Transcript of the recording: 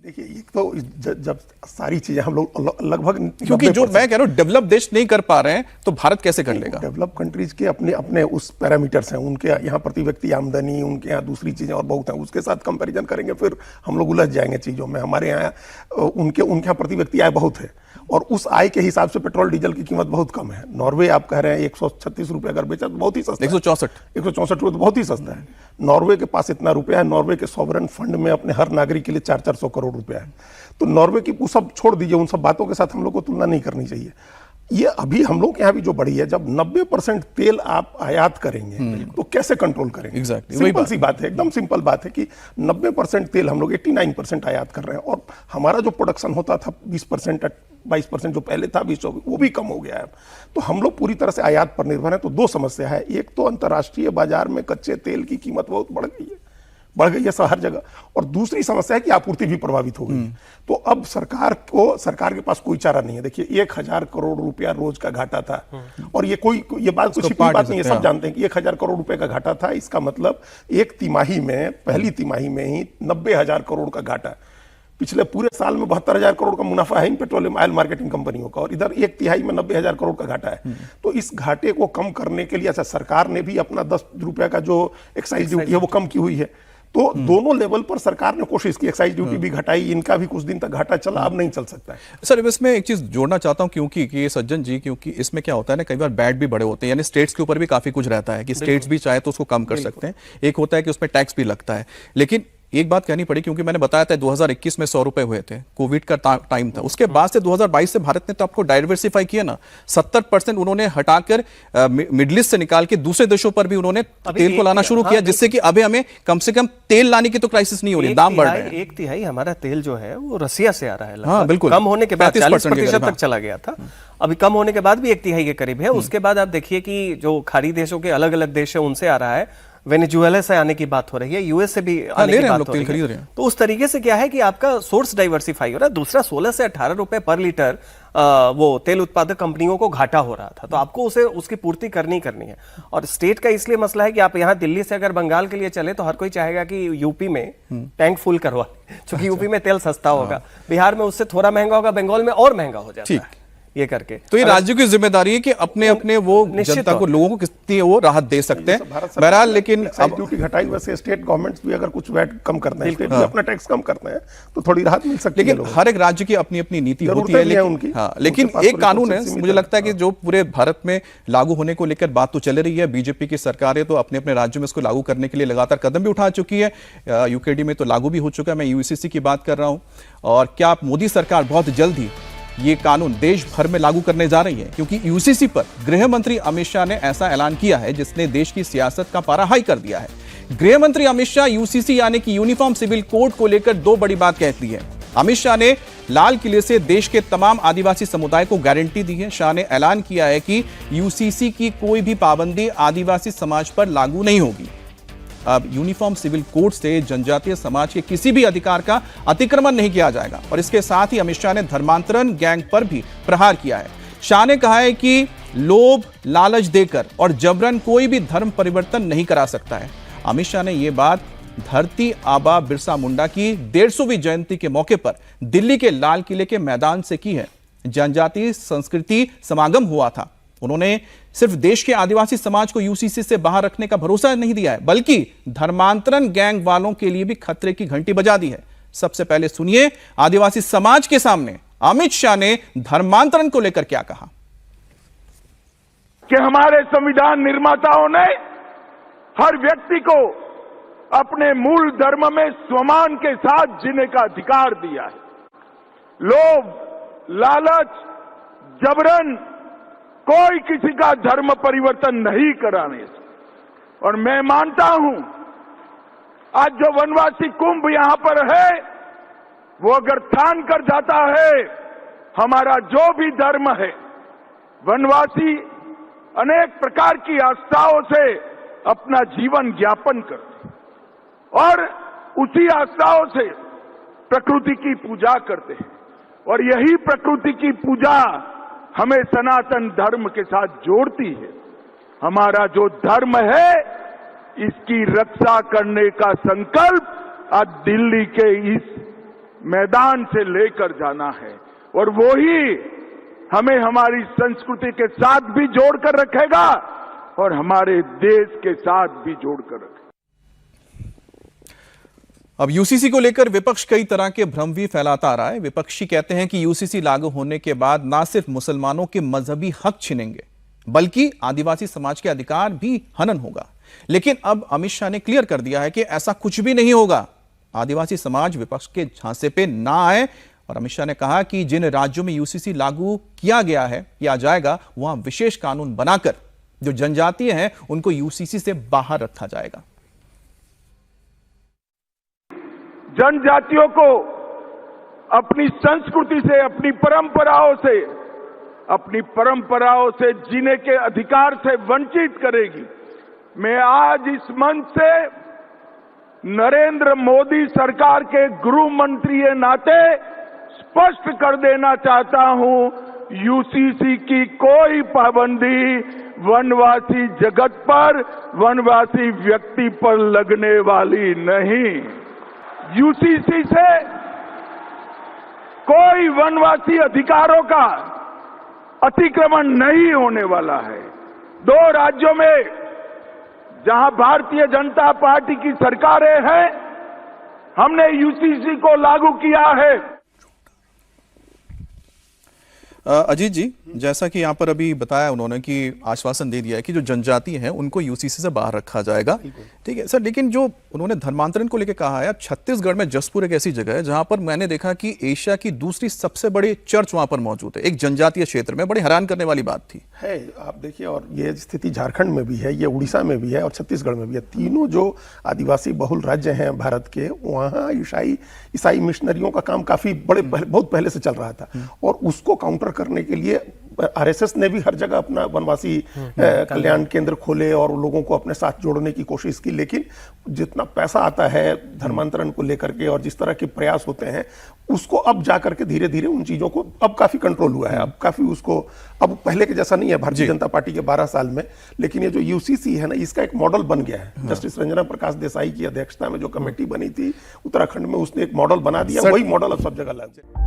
देखिए, एक तो जब सारी चीजें हम लोग लगभग, क्योंकि जो मैं कह रहा हूं डेवलप देश नहीं कर पा रहे हैं तो भारत कैसे कर लेगा? डेवलप कंट्रीज के अपने अपने उस पैरामीटर्स हैं, उनके यहाँ प्रति व्यक्ति आमदनी, उनके यहाँ दूसरी चीजें और बहुत हैं, उसके साथ कंपैरिजन करेंगे फिर हम लोग उलझ जाएंगे चीजों में। हमारे यहाँ उनके यहाँ प्रति व्यक्ति आय बहुत है और उस आय के हिसाब से पेट्रोल डीजल की कीमत बहुत कम है। नॉर्वे आप कह रहे हैं 136 रुपये अगर बेचा तो बहुत ही सस्ता, 164 रुपये तो बहुत ही सस्ता है। नॉर्वे के पास इतना रुपया है, नॉर्वे के सॉवरन फंड में अपने हर नागरिक के लिए 400 करोड़ रुपया है। तो नॉर्वे की वो सब छोड़ दीजिए, उन सब बातों के साथ हम लोग को तुलना नहीं करनी चाहिए। ये अभी हम लोग के यहाँ भी जो बढ़ी है, जब 90% तेल आप आयात करेंगे तो कैसे कंट्रोल करेंगे? सिंपल सी बात है, एकदम सिंपल बात है कि 90% तेल हम लोग 89% आयात कर रहे हैं और हमारा जो प्रोडक्शन होता था 20% 22% जो पहले था 20 वो भी कम हो गया है। तो हम लोग पूरी तरह से आयात पर निर्भर है। तो दो समस्या है, एक तो अंतर्राष्ट्रीय बाजार में कच्चे तेल की कीमत बहुत बढ़ गई है हर जगह, और दूसरी समस्या है कि आपूर्ति भी प्रभावित हो गई है। तो अब सरकार के पास कोई चारा नहीं है। देखिए 1000 करोड़ रुपया रोज का घाटा था और ये बात कुछ छिपी बात नहीं है, सब जानते हैं कि 1000 करोड़ रुपए का घाटा था। इसका मतलब एक तिमाही में, पहली तिमाही में ही 90,000 करोड़ का घाटा। पिछले पूरे साल में 72,000 करोड़ का मुनाफा है इन पेट्रोलियम ऑयल मार्केटिंग कंपनियों का और इधर एक तिहाई में 90,000 करोड़ का घाटा है। तो इस घाटे को कम करने के लिए सरकार ने भी अपना 10 रुपया का जो एक्साइज ड्यूटी है वो कम की हुई है। तो दोनों लेवल पर सरकार ने कोशिश की, एक्साइज ड्यूटी भी घटाई, इनका भी कुछ दिन तक घाटा चला, अब नहीं चल सकता है। सर इसमें एक चीज जोड़ना चाहता हूं क्योंकि ये सज्जन जी, क्योंकि इसमें क्या होता है ना, कई बार बैड भी बड़े होते हैं, यानी स्टेट्स के ऊपर भी काफी कुछ रहता है कि स्टेट्स भी चाहे तो उसको कम कर सकते हैं। एक होता है कि उसमें टैक्स भी लगता है। लेकिन एक बात कहनी पड़ी, क्योंकि मैंने बताया था 2021 में 100 रुपए हुए थे, कोविड का टाइम था, उसके बाद से 2022 से भारत ने तो आपको डाइवर्सिफाई किया ना, 70% उन्होंने हटाकर मिडिल ईस्ट से निकाल के दूसरे देशों पर भी उन्होंने तेल को लाना शुरू किया, जिससे कि अभी हमें कम से कम तेल लाने की तो क्राइसिस नहीं हो रही, दाम बढ़ रहे हैं। 1/3 हमारा तेल जो है वो रसिया से आ रहा है। हाँ बिल्कुल, कम होने के बाद 40% तक चला गया था, अभी कम होने के बाद भी 1/3 के करीब है। उसके बाद आप देखिए कि जो खाड़ी देशों के अलग अलग देश है उनसे आ रहा है, वेनेजुएला से आने की बात हो रही है, यूएस से भी आने की बात हो रही है। तो उस तरीके से क्या है कि आपका सोर्स डाइवर्सिफाई हो रहा है। दूसरा 16 से 18 रुपए पर लीटर वो तेल उत्पादक कंपनियों को घाटा हो रहा था, तो आपको उसकी पूर्ति करनी है। और स्टेट का इसलिए मसला है कि आप यहाँ दिल्ली से अगर बंगाल के लिए चले तो हर कोई चाहेगा कि यूपी में टैंक फुल करवा, क्योंकि यूपी में तेल सस्ता होगा, बिहार में उससे थोड़ा महंगा होगा, बंगाल में और महंगा हो जाता है ये करके। तो ये राज्यों की जिम्मेदारी है कि अपने अपने वो जनता को, लोगों को कितनी वो राहत दे सकते हैं। बहरहाल लेकिन अब ड्यूटी घटाई, वैसे स्टेट गवर्नमेंट्स भी अगर कुछ वैट कम करते हैं, स्टेट भी अपना टैक्स कम करते हैं तो थोड़ी राहत मिल सकती है। लेकिन हर एक राज्य की अपनी अपनी नीति होती है, लेकिन एक कानून है, मुझे लगता है कि जो पूरे भारत में लागू होने को लेकर बात तो चल रही है। बीजेपी की सरकार है तो अपने अपने राज्यों में इसको लागू करने के लिए लगातार कदम भी उठा चुकी है, यूकेडी में तो लागू भी हो चुका है, मैं यूसीसी की बात कर रहा हूं। और क्या मोदी सरकार बहुत जल्द ही ये कानून देश भर में लागू करने जा रही है, क्योंकि यूसीसी पर गृह मंत्री अमित शाह ने ऐसा ऐलान किया है जिसने देश की सियासत का पारा हाई कर दिया है। गृह मंत्री अमित शाह यूसीसी यानी कि यूनिफॉर्म सिविल कोड को लेकर दो बड़ी बात कहती है। अमित शाह ने लाल किले से देश के तमाम आदिवासी समुदाय को गारंटी दी है। शाह ने ऐलान किया है कि यूसीसी की कोई भी पाबंदी आदिवासी समाज पर लागू नहीं होगी। अब यूनिफॉर्म सिविल कोड से जनजातीय समाज के किसी भी अधिकार का अतिक्रमण नहीं किया जाएगा। और इसके साथ ही अमित शाह ने धर्मांतरण गैंग पर भी प्रहार किया है। शाह ने कहा है कि लोभ लालच देकर और जबरन कोई भी धर्म परिवर्तन नहीं करा सकता है। अमित शाह ने यह बात धरती आबा बिरसा मुंडा की 150वीं जयंती के मौके पर दिल्ली के लाल किले के मैदान से की है। जनजातीय संस्कृति समागम हुआ था। उन्होंने सिर्फ देश के आदिवासी समाज को यूसीसी से बाहर रखने का भरोसा नहीं दिया है, बल्कि धर्मांतरण गैंग वालों के लिए भी खतरे की घंटी बजा दी है। सबसे पहले सुनिए आदिवासी समाज के सामने अमित शाह ने धर्मांतरण को लेकर क्या कहा। कि हमारे संविधान निर्माताओं ने हर व्यक्ति को अपने मूल धर्म में स्वमान के साथ जीने का अधिकार दिया है। लोभ लालच जबरन कोई किसी का धर्म परिवर्तन नहीं कराने से। और मैं मानता हूं आज जो वनवासी कुंभ यहां पर है वो अगर ठान कर जाता है हमारा जो भी धर्म है, वनवासी अनेक प्रकार की आस्थाओं से अपना जीवन यापन करते और उसी आस्थाओं से प्रकृति की पूजा करते हैं। और यही प्रकृति की पूजा हमें सनातन धर्म के साथ जोड़ती है। हमारा जो धर्म है इसकी रक्षा करने का संकल्प आज दिल्ली के इस मैदान से लेकर जाना है और वो ही हमें हमारी संस्कृति के साथ भी जोड़कर रखेगा और हमारे देश के साथ भी जोड़कर रखेगा। अब यूसीसी को लेकर विपक्ष कई तरह के भ्रम भी फैलाता आ रहा है। विपक्षी कहते हैं कि यूसीसी लागू होने के बाद ना सिर्फ मुसलमानों के मजहबी हक छिनेंगे बल्कि आदिवासी समाज के अधिकार भी हनन होगा। लेकिन अब अमित शाह ने क्लियर कर दिया है कि ऐसा कुछ भी नहीं होगा। आदिवासी समाज विपक्ष के झांसे पे ना आए और अमित शाह ने कहा कि जिन राज्यों में यूसीसी लागू किया गया है या जाएगा वहां विशेष कानून बनाकर जो जनजातीय हैं उनको यूसीसी से बाहर रखा जाएगा। जनजातियों को अपनी संस्कृति से, अपनी परंपराओं से जीने के अधिकार से वंचित करेगी। मैं आज इस मंच से नरेंद्र मोदी सरकार के गृह मंत्री के नाते स्पष्ट कर देना चाहता हूं, यूसीसी की कोई पाबंदी वनवासी जगत पर, वनवासी व्यक्ति पर लगने वाली नहीं। यूसीसी से कोई वनवासी अधिकारों का अतिक्रमण नहीं होने वाला है। 2 राज्यों में जहां भारतीय जनता पार्टी की सरकारें हैं, हमने यूसीसी को लागू किया है। अजीत जी, जैसा कि यहां पर अभी बताया उन्होंने कि आश्वासन दे दिया है कि जो जनजाति हैं उनको यूसीसी से बाहर रखा जाएगा, ठीक है सर। लेकिन जो उन्होंने धर्मांतरण को लेकर कहा है, छत्तीसगढ़ में जसपुर एक ऐसी जगह है जहां पर मैंने देखा कि एशिया की दूसरी सबसे बड़ी चर्च वहां पर मौजूद है, एक जनजातीय क्षेत्र में। बड़ी हैरान करने वाली बात थी है। आप देखिए, और ये स्थिति झारखंड में भी है, ये उड़ीसा में भी है और छत्तीसगढ़ में भी है। तीनों जो आदिवासी बहुल राज्य हैं भारत के, वहाँ ईसाई मिशनरियों का काम काफी बहुत पहले से चल रहा था और उसको काउंटर करने के लिए आरएसएस ने भी हर जगह अपना वनवासी कल्याण केंद्र खोले और लोगों को अपने साथ जोड़ने की कोशिश की। लेकिन जितना पैसा आता है धर्मांतरण को लेकर के और जिस तरह के प्रयास होते हैं, उसको अब जाकर के धीरे धीरे उन चीजों को अब काफी कंट्रोल हुआ है। अब काफी उसको, अब पहले के जैसा नहीं है भारतीय जनता पार्टी के 12 साल में। लेकिन ये जो यूसीसी है ना, इसका एक मॉडल बन गया है। जस्टिस रंजना प्रकाश देसाई की अध्यक्षता में जो कमेटी बनी थी उत्तराखंड में, उसने एक मॉडल बना दिया। वही मॉडल अब सब जगह लागू है।